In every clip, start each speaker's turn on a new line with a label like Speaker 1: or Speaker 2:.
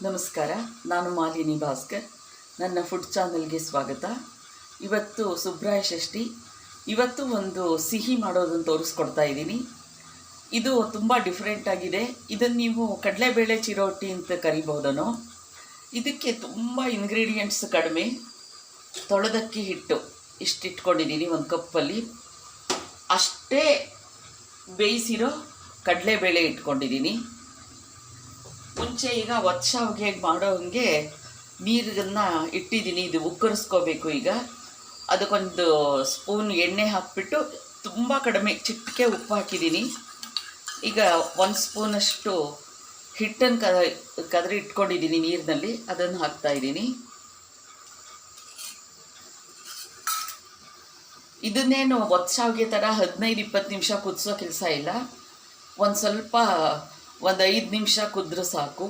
Speaker 1: ನಮಸ್ಕಾರ, ನಾನು ಮಾಲಿನಿ ಭಾಸ್ಕರ್. ನನ್ನ ಫುಡ್ ಚಾನಲ್ಗೆ ಸ್ವಾಗತ. ಇವತ್ತು ಸುಬ್ರಾಯ ಷಷ್ಠಿ. ಇವತ್ತು ಒಂದು ಸಿಹಿ ಮಾಡೋದನ್ನು ತೋರಿಸ್ಕೊಡ್ತಾ ಇದ್ದೀನಿ. ಇದು ತುಂಬ ಡಿಫ್ರೆಂಟ್ ಆಗಿದೆ. ಇದನ್ನು ನೀವು ಕಡಲೆಬೇಳೆ ಚಿರೋಟಿ ಅಂತ ಕರಿಬೋದನೋ. ಇದಕ್ಕೆ ತುಂಬ ಇಂಗ್ರೀಡಿಯೆಂಟ್ಸ್ ಕಡಿಮೆ. ತೊಳೆದಕ್ಕಿ ಹಿಟ್ಟು ಇಷ್ಟು ಇಟ್ಕೊಂಡಿದ್ದೀನಿ, ಒಂದು ಕಪ್ಪಲ್ಲಿ. ಅಷ್ಟೇ ಬೇಯಿಸಿರೋ ಕಡಲೆಬೇಳೆ ಇಟ್ಕೊಂಡಿದ್ದೀನಿ. ಮುಂಚೆ ಈಗ ಒತ್ಸಾವಿಗೆ ಮಾಡೋ ಹಾಗೆ ನೀರನ್ನು ಇಟ್ಟಿದ್ದೀನಿ. ಇದು ಉಕ್ಕರಿಸ್ಕೋಬೇಕು. ಈಗ ಅದಕ್ಕೊಂದು ಸ್ಪೂನ್ ಎಣ್ಣೆ ಹಾಕಿಬಿಟ್ಟು ತುಂಬ ಕಡಿಮೆ ಚಿಟಿಕೆ ಉಪ್ಪು ಹಾಕಿದ್ದೀನಿ. ಈಗ 1 ಸ್ಪೂನಷ್ಟು ಹಿಟ್ಟನ್ನು ಕದರಿ ಇಟ್ಕೊಂಡಿದ್ದೀನಿ ನೀರಿನಲ್ಲಿ, ಅದನ್ನು ಹಾಕ್ತಾಯಿದ್ದೀನಿ. ಇದನ್ನೇನು ಒತ್ಸಾವಿಗೆ ಥರ 15-20 ನಿಮಿಷ ಕುದಿಸೋ ಕೆಲಸ ಇಲ್ಲ. ಒಂದು 5 ನಿಮಿಷ ಕುದ್ರೆ ಸಾಕು.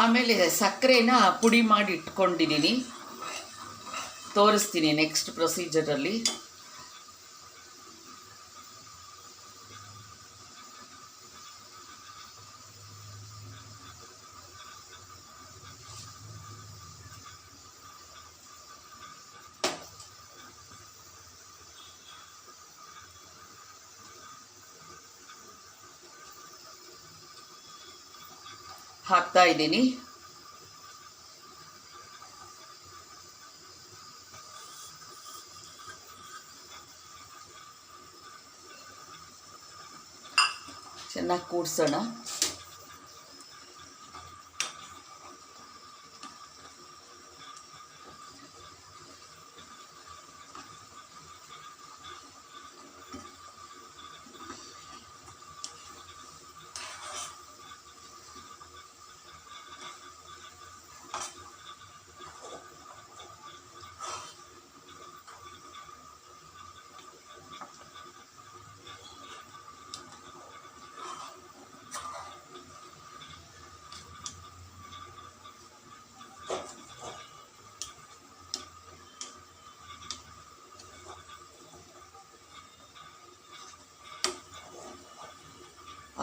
Speaker 1: ಆಮೇಲೆ ಸಕ್ಕರೆನ ಪುಡಿ ಮಾಡಿ ಇಟ್ಕೊಂಡಿದ್ದೀನಿ, ತೋರಿಸ್ತೀನಿ ನೆಕ್ಸ್ಟ್ ಪ್ರೊಸೀಜರಲ್ಲಿ. ಹಾಕ್ತಾ ಇದ್ದೀನಿ. ಚೆನ್ನಾಗಿ ಕೂಡ್ಸೋಣ.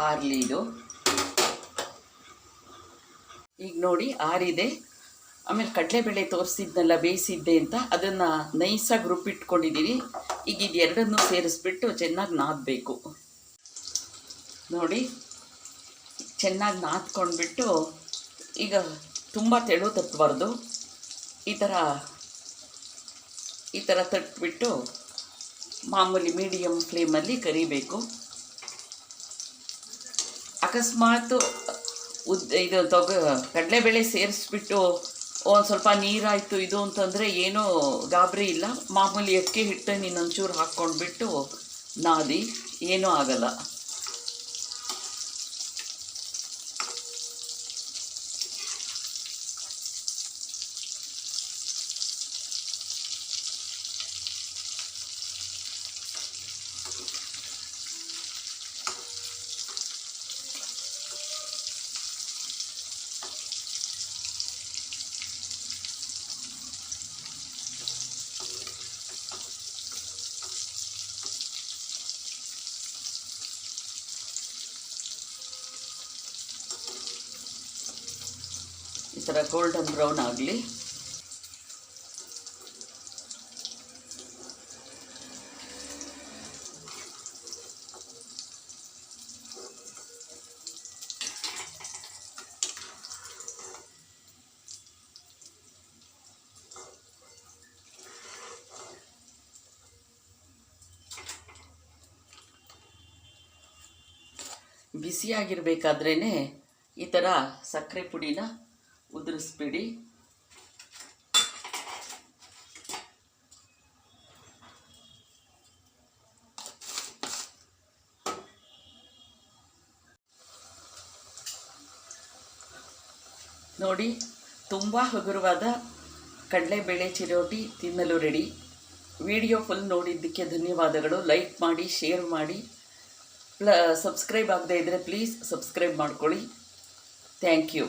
Speaker 1: ಆರಲಿ ಇದು. ಈಗ ನೋಡಿ ಆರಿದೆ. ಆಮೇಲೆ ಕಡಲೆಬೇಳೆ ತೋರಿಸಿದ್ನೆಲ್ಲ ಬೇಯಿಸಿದ್ದೆ ಅಂತ ಅದನ್ನು ನೈಸಾಗಿ ರುಬ್ಬಿಟ್ಕೊಂಡಿದ್ದೀನಿ. ಈಗ ಇದು ಎರಡನ್ನೂ ಸೇರಿಸ್ಬಿಟ್ಟು ಚೆನ್ನಾಗಿ ನಾದಬೇಕು. ನೋಡಿ, ಚೆನ್ನಾಗಿ ನಾದ್ಕೊಂಡ್ಬಿಟ್ಟು ಈಗ ತುಂಬ ತೆಳು ತಟ್ಟಬಾರ್ದು. ಈ ಥರ ತಟ್ಬಿಟ್ಟು ಮಾಮೂಲಿ ಮೀಡಿಯಮ್ ಫ್ಲೇಮಲ್ಲಿ ಕರಿಬೇಕು. ಅಕಸ್ಮಾತ್ ಇದು ಕಡಲೆಬೇಳೆ ಸೇರಿಸ್ಬಿಟ್ಟು ಒಂದು ಸ್ವಲ್ಪ ನೀರಾಯಿತು ಇದು ಅಂತಂದರೆ ಏನೂ ಗಾಬರಿ ಇಲ್ಲ. ಮಾಮೂಲಿ ಅಕ್ಕಿ ಹಿಟ್ಟನ್ನು ಇನ್ನೊಂಚೂರು ಹಾಕ್ಕೊಂಡ್ಬಿಟ್ಟು ನಾದಿ, ಏನೂ ಆಗಲ್ಲ. ಈ ಥರ ಗೋಲ್ಡನ್ ಬ್ರೌನ್ ಆಗಲಿ. ಬಿಸಿಯಾಗಿರಬೇಕಾದ್ರೇ ಈ ಥರ ಸಕ್ಕರೆ ಪುಡಿನ ಉದುರಿಸ್ಬಿಡಿ. ನೋಡಿ, ತುಂಬ ಹಗುರವಾದ ಕಡಲೆಬೇಳೆ ಚಿರೋಟಿ ತಿನ್ನಲು ರೆಡಿ. ವಿಡಿಯೋ ಫುಲ್ ನೋಡಿದ್ದಕ್ಕೆ ಧನ್ಯವಾದಗಳು. ಲೈಕ್ ಮಾಡಿ, ಶೇರ್ ಮಾಡಿ. ಸಬ್ಸ್ಕ್ರೈಬ್ ಆಗದೇ ಇದ್ದರೆ ಪ್ಲೀಸ್ ಸಬ್ಸ್ಕ್ರೈಬ್ ಮಾಡ್ಕೊಳ್ಳಿ. Thank you.